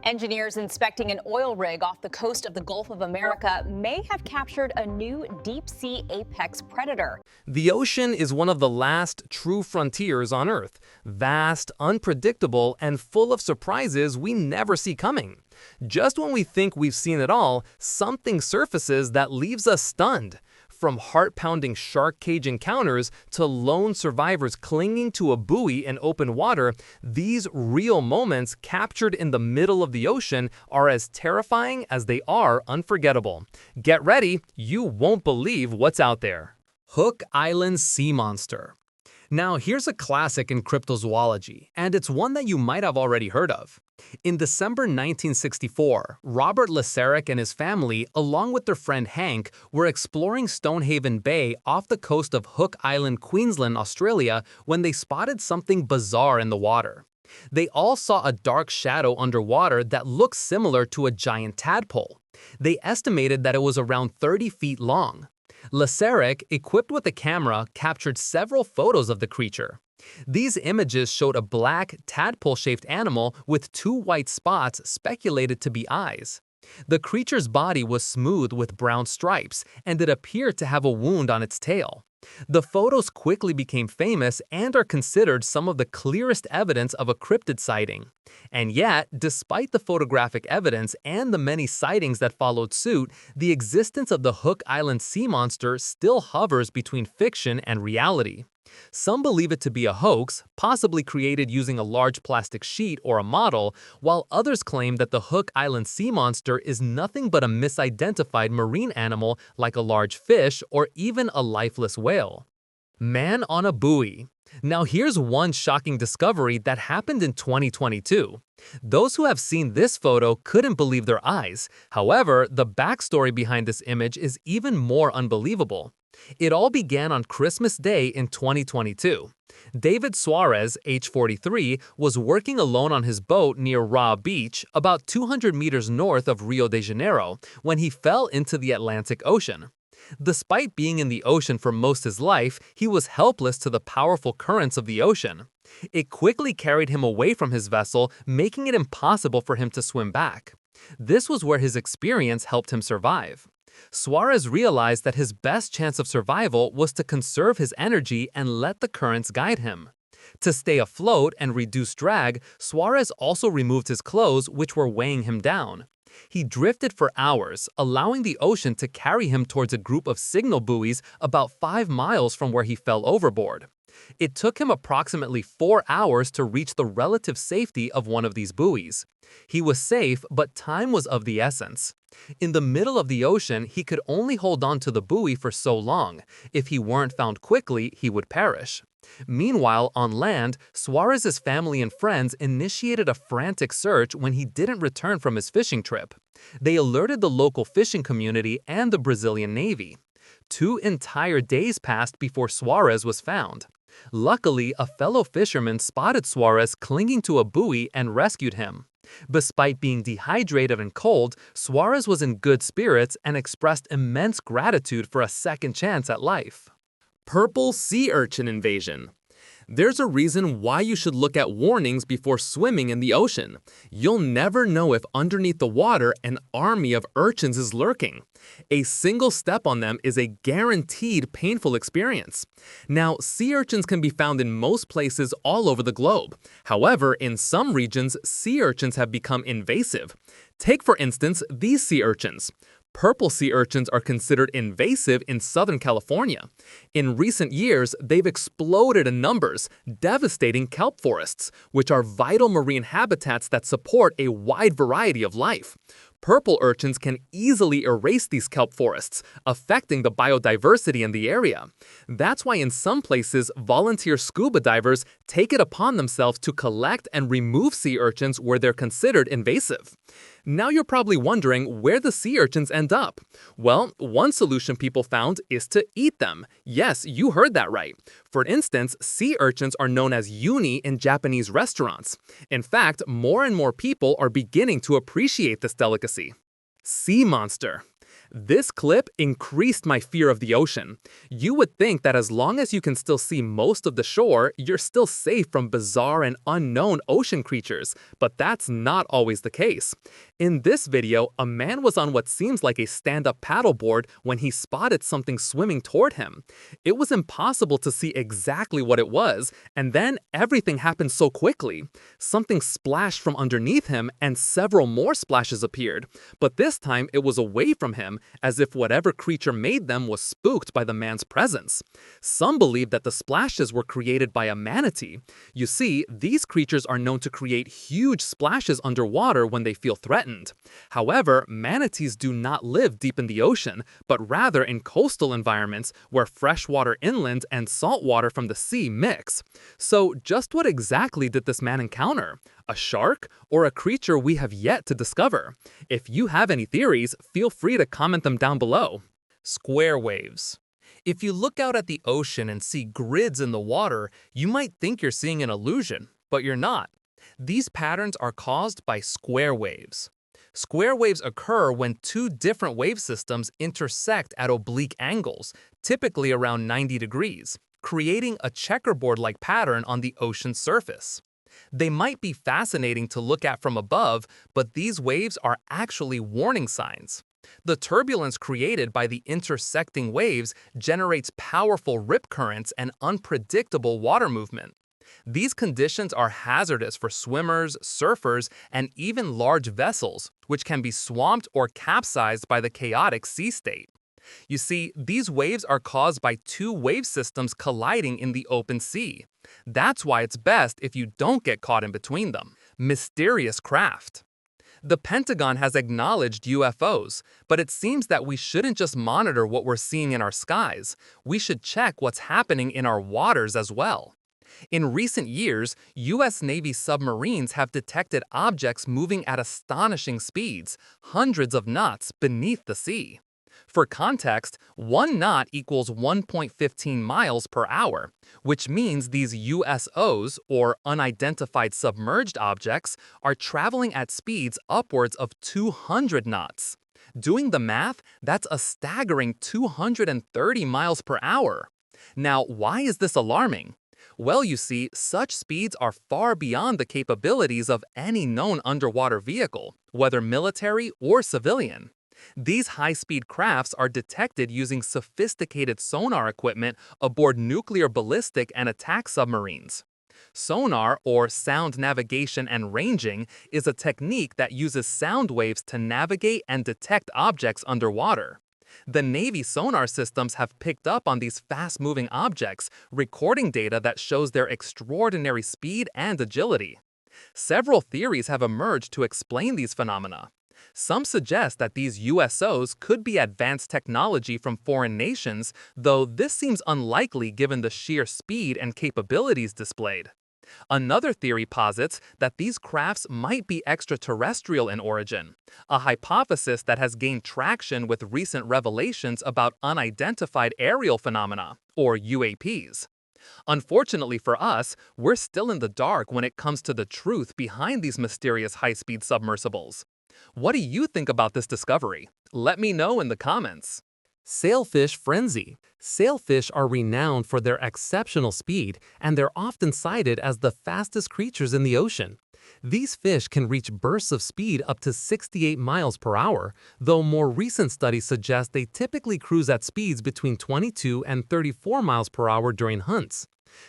Engineers inspecting an oil rig off the coast of the Gulf of America may have captured a new deep-sea apex predator. The ocean is one of the last true frontiers on Earth, vast, unpredictable, and full of surprises we never see coming. Just when we think we've seen it all, something surfaces that leaves us stunned. From heart-pounding shark cage encounters to lone survivors clinging to a buoy in open water, these real moments captured in the middle of the ocean are as terrifying as they are unforgettable. Get ready, you won't believe what's out there. Hook Island Sea Monster. Now, here's a classic in cryptozoology, and it's one that you might have already heard of. In December 1964, Robert Laserick and his family, along with their friend Hank, were exploring Stonehaven Bay off the coast of Hook Island, Queensland, Australia, when they spotted something bizarre in the water. They all saw a dark shadow underwater that looked similar to a giant tadpole. They estimated that it was around 30 feet long. Laserick, equipped with a camera, captured several photos of the creature. These images showed a black, tadpole-shaped animal with two white spots speculated to be eyes. The creature's body was smooth with brown stripes, and it appeared to have a wound on its tail. The photos quickly became famous and are considered some of the clearest evidence of a cryptid sighting. And yet, despite the photographic evidence and the many sightings that followed suit, the existence of the Hook Island sea monster still hovers between fiction and reality. Some believe it to be a hoax, possibly created using a large plastic sheet or a model, while others claim that the Hook Island sea monster is nothing but a misidentified marine animal like a large fish or even a lifeless whale. Man on a buoy. Now here's one shocking discovery that happened in 2022. Those who have seen this photo couldn't believe their eyes. However, the backstory behind this image is even more unbelievable. It all began on Christmas Day in 2022. David Suarez, age 43, was working alone on his boat near Raw Beach, about 200 meters north of Rio de Janeiro, when he fell into the Atlantic Ocean. Despite being in the ocean for most of his life, he was helpless to the powerful currents of the ocean. It quickly carried him away from his vessel, making it impossible for him to swim back. This was where his experience helped him survive. Suarez realized that his best chance of survival was to conserve his energy and let the currents guide him. To stay afloat and reduce drag, Suarez also removed his clothes, which were weighing him down. He drifted for hours, allowing the ocean to carry him towards a group of signal buoys about 5 miles from where he fell overboard. It took him approximately 4 hours to reach the relative safety of one of these buoys. He was safe, but time was of the essence. In the middle of the ocean, he could only hold on to the buoy for so long. If he weren't found quickly, he would perish. Meanwhile, on land, Suarez's family and friends initiated a frantic search when he didn't return from his fishing trip. They alerted the local fishing community and the Brazilian Navy. 2 entire days passed before Suarez was found. Luckily, a fellow fisherman spotted Suarez clinging to a buoy and rescued him. Despite being dehydrated and cold, Suarez was in good spirits and expressed immense gratitude for a second chance at life. Purple sea urchin invasion. There's a reason why you should look at warnings before swimming in the ocean. You'll never know if underneath the water an army of urchins is lurking. A single step on them is a guaranteed painful experience. Now, sea urchins can be found in most places all over the globe. However, in some regions, sea urchins have become invasive. Take, for instance, these sea urchins. Purple sea urchins are considered invasive in Southern California. In recent years, they've exploded in numbers, devastating kelp forests, which are vital marine habitats that support a wide variety of life. Purple urchins can easily erase these kelp forests, affecting the biodiversity in the area. That's why in some places, volunteer scuba divers take it upon themselves to collect and remove sea urchins where they're considered invasive. Now you're probably wondering where the sea urchins end up. Well, one solution people found is to eat them. Yes, you heard that right. For instance, sea urchins are known as uni in Japanese restaurants. In fact, more and more people are beginning to appreciate this delicacy. Sea monster. This clip increased my fear of the ocean. You would think that as long as you can still see most of the shore, you're still safe from bizarre and unknown ocean creatures, but that's not always the case. In this video, a man was on what seems like a stand-up paddleboard when he spotted something swimming toward him. It was impossible to see exactly what it was, and then everything happened so quickly. Something splashed from underneath him, and several more splashes appeared, but this time it was away from him, as if whatever creature made them was spooked by the man's presence. Some believe that the splashes were created by a manatee. You see, these creatures are known to create huge splashes underwater when they feel threatened. However, manatees do not live deep in the ocean, but rather in coastal environments where freshwater inland and saltwater from the sea mix. So just what exactly did this man encounter? A shark, or a creature we have yet to discover? If you have any theories, feel free to comment them down below. Square waves. If you look out at the ocean and see grids in the water, you might think you're seeing an illusion, but you're not. These patterns are caused by square waves. Square waves occur when two different wave systems intersect at oblique angles, typically around 90 degrees, creating a checkerboard-like pattern on the ocean's surface. They might be fascinating to look at from above, but these waves are actually warning signs. The turbulence created by the intersecting waves generates powerful rip currents and unpredictable water movement. These conditions are hazardous for swimmers, surfers, and even large vessels, which can be swamped or capsized by the chaotic sea state. You see, these waves are caused by two wave systems colliding in the open sea. That's why it's best if you don't get caught in between them. Mysterious craft. The Pentagon has acknowledged UFOs, but it seems that we shouldn't just monitor what we're seeing in our skies. We should check what's happening in our waters as well. In recent years, U.S. Navy submarines have detected objects moving at astonishing speeds, hundreds of knots beneath the sea. For context, 1 knot equals 1.15 miles per hour, which means these USOs, or unidentified submerged objects, are traveling at speeds upwards of 200 knots. Doing the math, that's a staggering 230 miles per hour. Now, why is this alarming? Well, you see, such speeds are far beyond the capabilities of any known underwater vehicle, whether military or civilian. These high-speed crafts are detected using sophisticated sonar equipment aboard nuclear ballistic and attack submarines. Sonar, or sound navigation and ranging, is a technique that uses sound waves to navigate and detect objects underwater. The Navy sonar systems have picked up on these fast-moving objects, recording data that shows their extraordinary speed and agility. Several theories have emerged to explain these phenomena. Some suggest that these USOs could be advanced technology from foreign nations, though this seems unlikely given the sheer speed and capabilities displayed. Another theory posits that these crafts might be extraterrestrial in origin, a hypothesis that has gained traction with recent revelations about unidentified aerial phenomena, or UAPs. Unfortunately for us, we're still in the dark when it comes to the truth behind these mysterious high-speed submersibles. What do you think about this discovery? Let me know in the comments. Sailfish frenzy. Sailfish are renowned for their exceptional speed, and they're often cited as the fastest creatures in the ocean. These fish can reach bursts of speed up to 68 miles per hour, though more recent studies suggest they typically cruise at speeds between 22 and 34 miles per hour during hunts.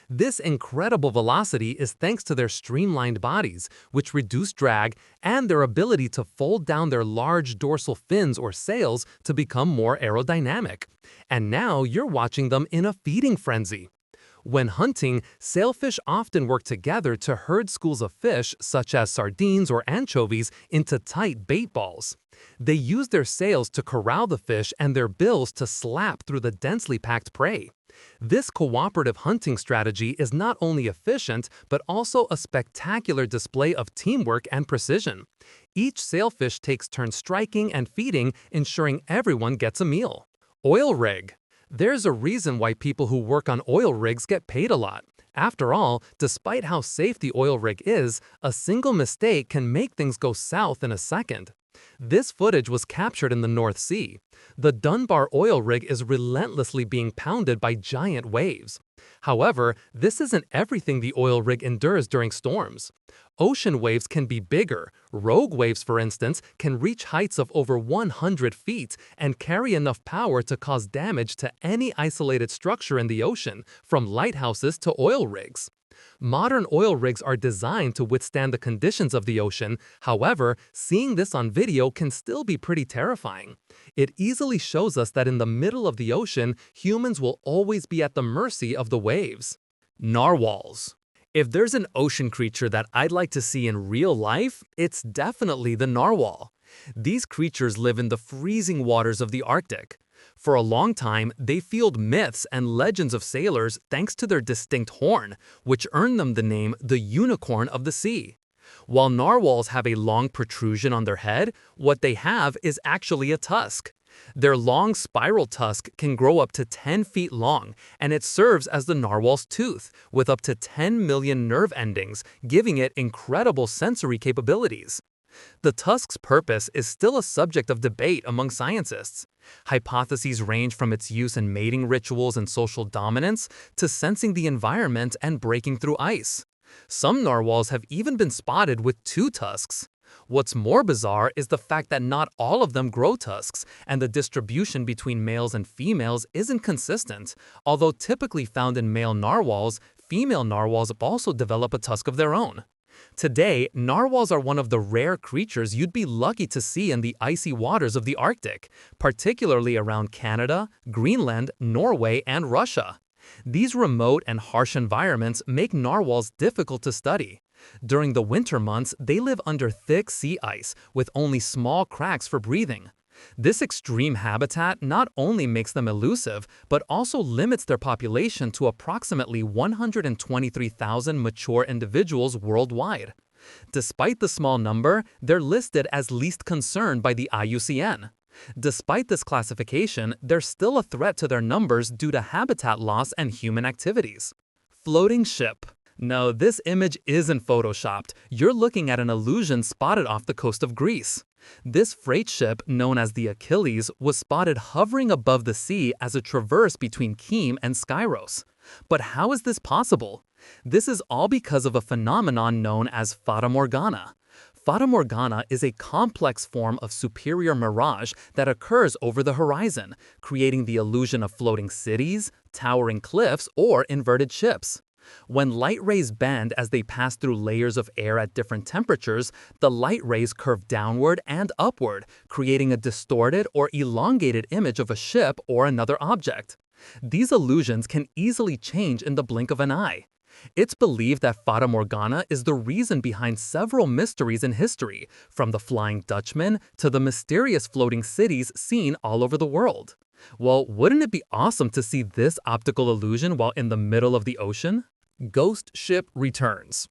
This incredible velocity is thanks to their streamlined bodies, which reduce drag, and their ability to fold down their large dorsal fins or sails to become more aerodynamic. And now you're watching them in a feeding frenzy. When hunting, sailfish often work together to herd schools of fish, such as sardines or anchovies, into tight bait balls. They use their sails to corral the fish and their bills to slap through the densely packed prey. This cooperative hunting strategy is not only efficient, but also a spectacular display of teamwork and precision. Each sailfish takes turns striking and feeding, ensuring everyone gets a meal. Oil rig. There's a reason why people who work on oil rigs get paid a lot. After all, despite how safe the oil rig is, a single mistake can make things go south in a second. This footage was captured in the North Sea. The Dunbar oil rig is relentlessly being pounded by giant waves. However, this isn't everything the oil rig endures during storms. Ocean waves can be bigger. Rogue waves, for instance, can reach heights of over 100 feet and carry enough power to cause damage to any isolated structure in the ocean, from lighthouses to oil rigs. Modern oil rigs are designed to withstand the conditions of the ocean. However, seeing this on video can still be pretty terrifying. It easily shows us that in the middle of the ocean, humans will always be at the mercy of the waves. Narwhals. If there's an ocean creature that I'd like to see in real life, it's definitely the narwhal. These creatures live in the freezing waters of the Arctic. For a long time, they fueled myths and legends of sailors thanks to their distinct horn, which earned them the name the unicorn of the sea. While narwhals have a long protrusion on their head, what they have is actually a tusk. Their long spiral tusk can grow up to 10 feet long, and it serves as the narwhal's tooth, with up to 10 million nerve endings, giving it incredible sensory capabilities. The tusk's purpose is still a subject of debate among scientists. Hypotheses range from its use in mating rituals and social dominance to sensing the environment and breaking through ice. Some narwhals have even been spotted with 2 tusks. What's more bizarre is the fact that not all of them grow tusks, and the distribution between males and females isn't consistent. Although typically found in male narwhals, female narwhals also develop a tusk of their own. Today, narwhals are one of the rare creatures you'd be lucky to see in the icy waters of the Arctic, particularly around Canada, Greenland, Norway, and Russia. These remote and harsh environments make narwhals difficult to study. During the winter months, they live under thick sea ice, with only small cracks for breathing. This extreme habitat not only makes them elusive, but also limits their population to approximately 123,000 mature individuals worldwide. Despite the small number, they're listed as least concern by the IUCN. Despite this classification, they're still a threat to their numbers due to habitat loss and human activities. Floating ship. No, this image isn't photoshopped. You're looking at an illusion spotted off the coast of Greece. This freight ship, known as the Achilles, was spotted hovering above the sea as it traversed between Keme and Skyros. But how is this possible? This is all because of a phenomenon known as fata morgana. Fata morgana is a complex form of superior mirage that occurs over the horizon, creating the illusion of floating cities, towering cliffs, or inverted ships. When light rays bend as they pass through layers of air at different temperatures, the light rays curve downward and upward, creating a distorted or elongated image of a ship or another object. These illusions can easily change in the blink of an eye. It's believed that Fata Morgana is the reason behind several mysteries in history, from the Flying Dutchman to the mysterious floating cities seen all over the world. Well, wouldn't it be awesome to see this optical illusion while in the middle of the ocean? Ghost ship returns.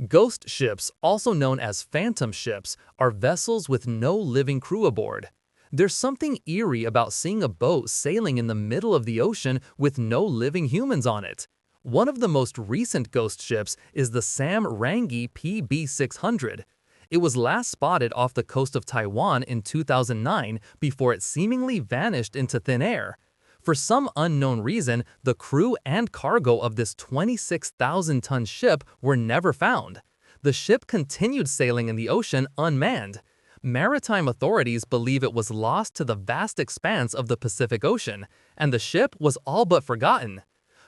Ghost ships, also known as phantom ships, are vessels with no living crew aboard. There's something eerie about seeing a boat sailing in the middle of the ocean with no living humans on it. One of the most recent ghost ships is the Sam Rangi PB600. It was last spotted off the coast of Taiwan in 2009 before it seemingly vanished into thin air. For some unknown reason, the crew and cargo of this 26,000-ton ship were never found. The ship continued sailing in the ocean unmanned. Maritime authorities believe it was lost to the vast expanse of the Pacific Ocean, and the ship was all but forgotten.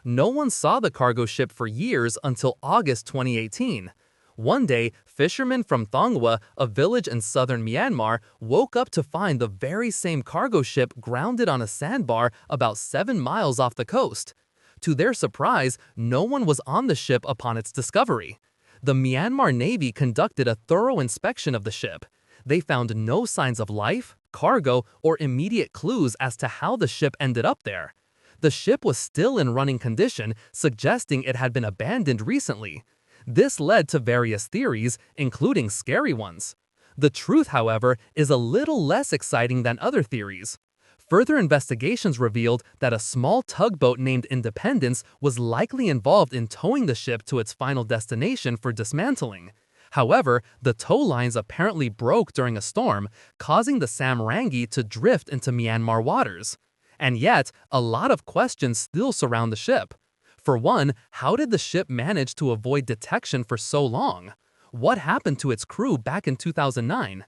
No one saw the cargo ship for years until August 2018. One day, fishermen from Thongwa, a village in southern Myanmar, woke up to find the very same cargo ship grounded on a sandbar about 7 miles off the coast. To their surprise, no one was on the ship upon its discovery. The Myanmar Navy conducted a thorough inspection of the ship. They found no signs of life, cargo, or immediate clues as to how the ship ended up there. The ship was still in running condition, suggesting it had been abandoned recently. This led to various theories, including scary ones. The truth, however, is a little less exciting than other theories. Further investigations revealed that a small tugboat named Independence was likely involved in towing the ship to its final destination for dismantling. However, the tow lines apparently broke during a storm, causing the Samrangi to drift into Myanmar waters. And yet, a lot of questions still surround the ship. For one, how did the ship manage to avoid detection for so long? What happened to its crew back in 2009?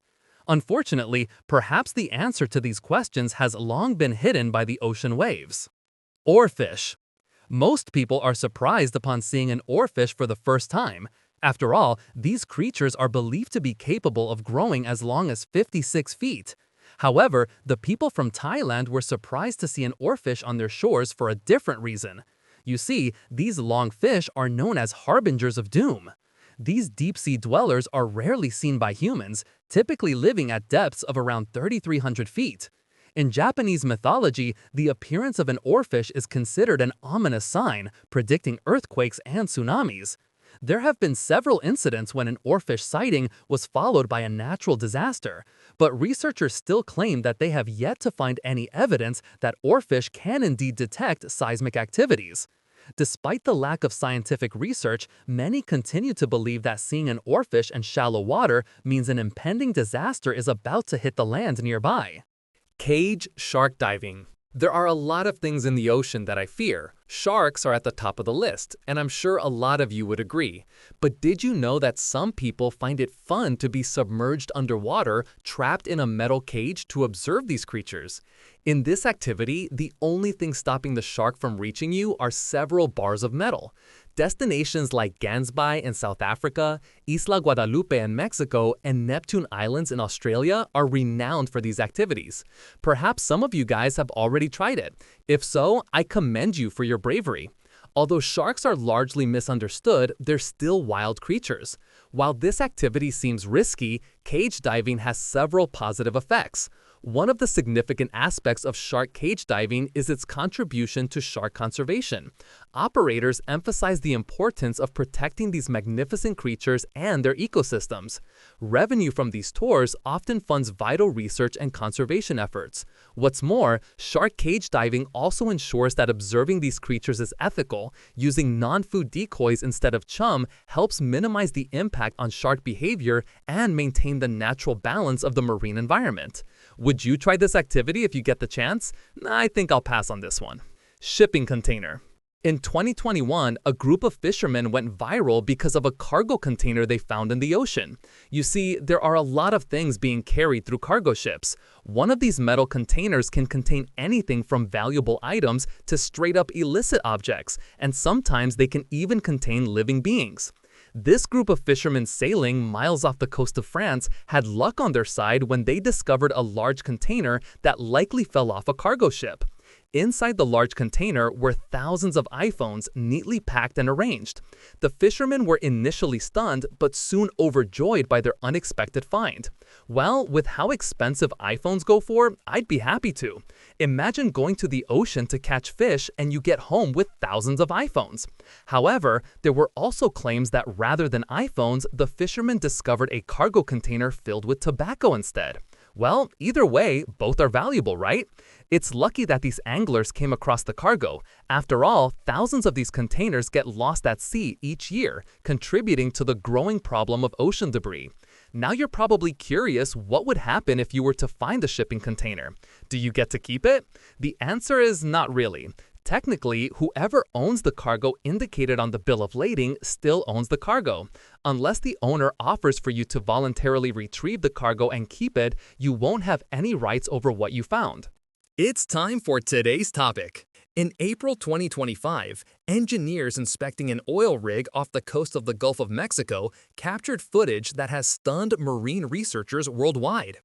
Unfortunately, perhaps the answer to these questions has long been hidden by the ocean waves. Oarfish. Most people are surprised upon seeing an oarfish for the first time. After all, these creatures are believed to be capable of growing as long as 56 feet. However, the people from Thailand were surprised to see an oarfish on their shores for a different reason. You see, these long fish are known as harbingers of doom. These deep-sea dwellers are rarely seen by humans, typically living at depths of around 3,300 feet. In Japanese mythology, the appearance of an oarfish is considered an ominous sign, predicting earthquakes and tsunamis. There have been several incidents when an oarfish sighting was followed by a natural disaster, but researchers still claim that they have yet to find any evidence that oarfish can indeed detect seismic activities. Despite the lack of scientific research, many continue to believe that seeing an oarfish in shallow water means an impending disaster is about to hit the land nearby. Cage shark diving. There are a lot of things in the ocean that I fear. Sharks are at the top of the list, and I'm sure a lot of you would agree. But did you know that some people find it fun to be submerged underwater, trapped in a metal cage to observe these creatures? In this activity, the only thing stopping the shark from reaching you are several bars of metal. Destinations like Gansbai in South Africa, Isla Guadalupe in Mexico, and Neptune Islands in Australia are renowned for these activities. Perhaps some of you guys have already tried it. If so, I commend you for your bravery. Although sharks are largely misunderstood, they're still wild creatures. While this activity seems risky, cage diving has several positive effects. One of the significant aspects of shark cage diving is its contribution to shark conservation. Operators emphasize the importance of protecting these magnificent creatures and their ecosystems. Revenue from these tours often funds vital research and conservation efforts. What's more, shark cage diving also ensures that observing these creatures is ethical. Using non-food decoys instead of chum helps minimize the impact on shark behavior and maintain the natural balance of the marine environment. Would you try this activity if you get the chance? I think I'll pass on this one. Shipping container. In 2021, a group of fishermen went viral because of a cargo container they found in the ocean. You see, there are a lot of things being carried through cargo ships. One of these metal containers can contain anything from valuable items to straight-up illicit objects, and sometimes they can even contain living beings. This group of fishermen sailing miles off the coast of France had luck on their side when they discovered a large container that likely fell off a cargo ship. Inside the large container were thousands of iPhones neatly packed and arranged. The fishermen were initially stunned but soon overjoyed by their unexpected find. Well, with how expensive iPhones go for, I'd be happy to. Imagine going to the ocean to catch fish and you get home with thousands of iPhones. However, there were also claims that rather than iPhones, the fishermen discovered a cargo container filled with tobacco instead. Well, either way, both are valuable, right? It's lucky that these anglers came across the cargo. After all, thousands of these containers get lost at sea each year, contributing to the growing problem of ocean debris. Now you're probably curious what would happen if you were to find the shipping container. Do you get to keep it? The answer is not really. Technically, whoever owns the cargo indicated on the bill of lading still owns the cargo. Unless the owner offers for you to voluntarily retrieve the cargo and keep it, you won't have any rights over what you found. It's time for today's topic. In April 2025, engineers inspecting an oil rig off the coast of the Gulf of Mexico captured footage that has stunned marine researchers worldwide.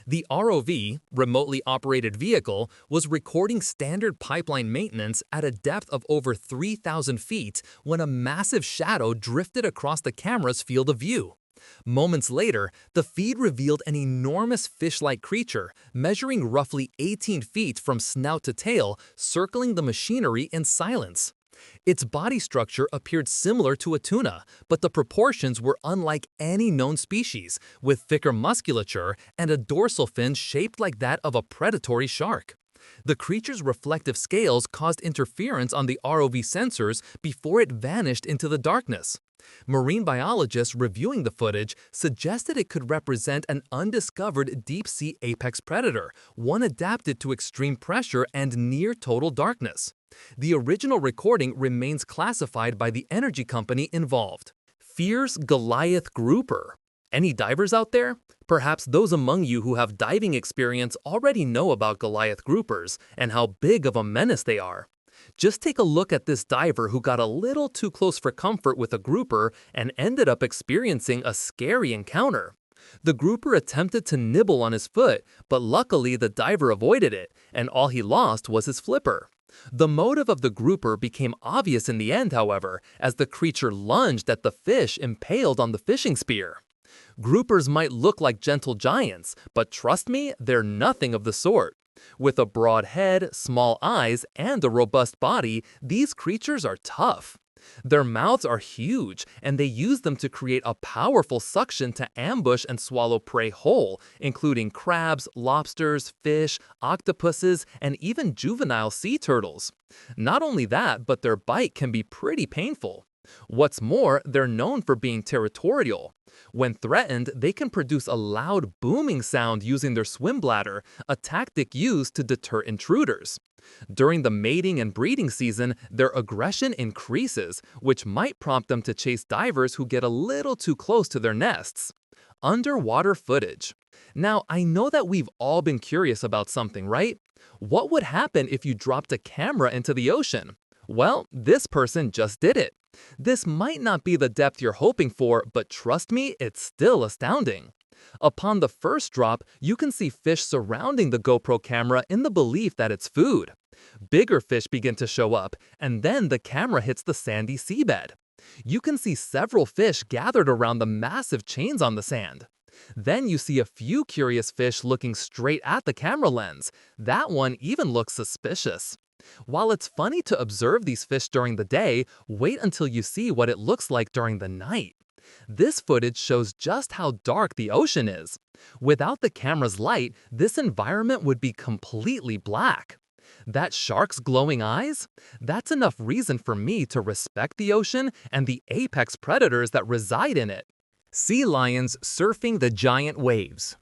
The ROV, remotely operated vehicle, was recording standard pipeline maintenance at a depth of over 3,000 feet when a massive shadow drifted across the camera's field of view. Moments later, the feed revealed an enormous fish-like creature, measuring roughly 18 feet from snout to tail, circling the machinery in silence. Its body structure appeared similar to a tuna, but the proportions were unlike any known species, with thicker musculature and a dorsal fin shaped like that of a predatory shark. The creature's reflective scales caused interference on the ROV sensors before it vanished into the darkness. Marine biologists reviewing the footage suggested it could represent an undiscovered deep-sea apex predator, one adapted to extreme pressure and near total darkness. The original recording remains classified by the energy company involved. Fierce Goliath grouper. Any divers out there? Perhaps those among you who have diving experience already know about Goliath groupers and how big of a menace they are. Just take a look at this diver who got a little too close for comfort with a grouper and ended up experiencing a scary encounter. The grouper attempted to nibble on his foot, but luckily the diver avoided it, and all he lost was his flipper. The motive of the grouper became obvious in the end, however, as the creature lunged at the fish impaled on the fishing spear. Groupers might look like gentle giants, but trust me, they're nothing of the sort. With a broad head, small eyes, and a robust body, these creatures are tough. Their mouths are huge, and they use them to create a powerful suction to ambush and swallow prey whole, including crabs, lobsters, fish, octopuses, and even juvenile sea turtles. Not only that, but their bite can be pretty painful. What's more, they're known for being territorial. When threatened, they can produce a loud booming sound using their swim bladder, a tactic used to deter intruders. During the mating and breeding season, their aggression increases, which might prompt them to chase divers who get a little too close to their nests. Underwater footage. Now, I know that we've all been curious about something, right? What would happen if you dropped a camera into the ocean? Well, this person just did it. This might not be the depth you're hoping for, but trust me, it's still astounding. Upon the first drop, you can see fish surrounding the GoPro camera in the belief that it's food. Bigger fish begin to show up, and then the camera hits the sandy seabed. You can see several fish gathered around the massive chains on the sand. Then you see a few curious fish looking straight at the camera lens. That one even looks suspicious. While it's funny to observe these fish during the day, wait until you see what it looks like during the night. This footage shows just how dark the ocean is. Without the camera's light, this environment would be completely black. That shark's glowing eyes? That's enough reason for me to respect the ocean and the apex predators that reside in it. Sea lions surfing the giant waves.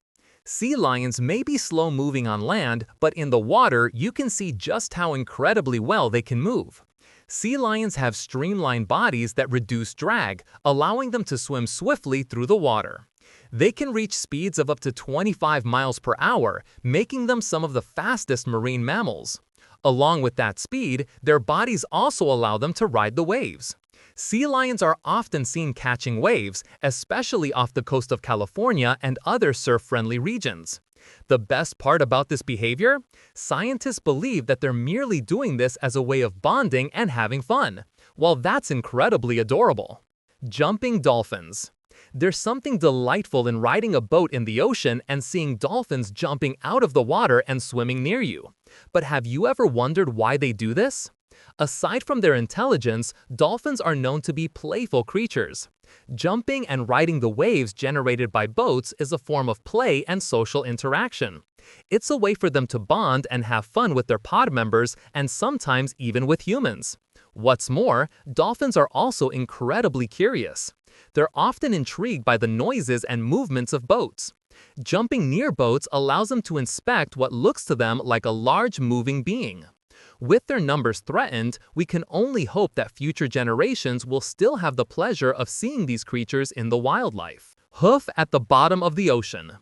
Sea lions may be slow-moving on land, but in the water, you can see just how incredibly well they can move. Sea lions have streamlined bodies that reduce drag, allowing them to swim swiftly through the water. They can reach speeds of up to 25 miles per hour, making them some of the fastest marine mammals. Along with that speed, their bodies also allow them to ride the waves. Sea lions are often seen catching waves, especially off the coast of California and other surf-friendly regions. The best part about this behavior? Scientists believe that they're merely doing this as a way of bonding and having fun. Well, that's incredibly adorable. Jumping dolphins. There's something delightful in riding a boat in the ocean and seeing dolphins jumping out of the water and swimming near you. But have you ever wondered why they do this? Aside from their intelligence, dolphins are known to be playful creatures. Jumping and riding the waves generated by boats is a form of play and social interaction. It's a way for them to bond and have fun with their pod members and sometimes even with humans. What's more, dolphins are also incredibly curious. They're often intrigued by the noises and movements of boats. Jumping near boats allows them to inspect what looks to them like a large moving being. With their numbers threatened, we can only hope that future generations will still have the pleasure of seeing these creatures in the wildlife. Hoof at the bottom of the ocean.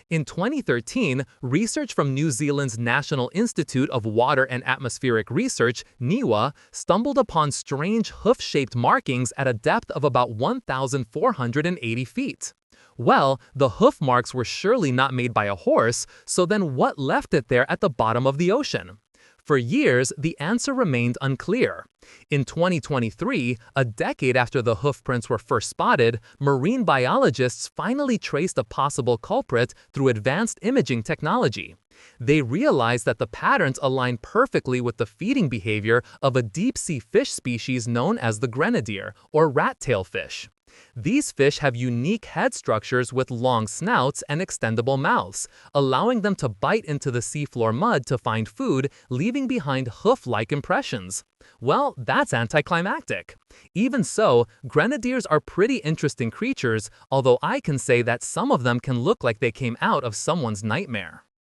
In 2013, research from New Zealand's National Institute of Water and Atmospheric Research, NIWA, stumbled upon strange hoof-shaped markings at a depth of about 1,480 feet. Well, the hoof marks were surely not made by a horse, so then what left it there at the bottom of the ocean? For years, the answer remained unclear. In 2023, a decade after the hoof prints were first spotted, marine biologists finally traced a possible culprit through advanced imaging technology. They realized that the patterns align perfectly with the feeding behavior of a deep-sea fish species known as the grenadier, or rat-tail fish. These fish have unique head structures with long snouts and extendable mouths, allowing them to bite into the seafloor mud to find food, leaving behind hoof-like impressions. Well, that's anticlimactic. Even so, grenadiers are pretty interesting creatures, although I can say that some of them can look like they came out of someone's nightmare.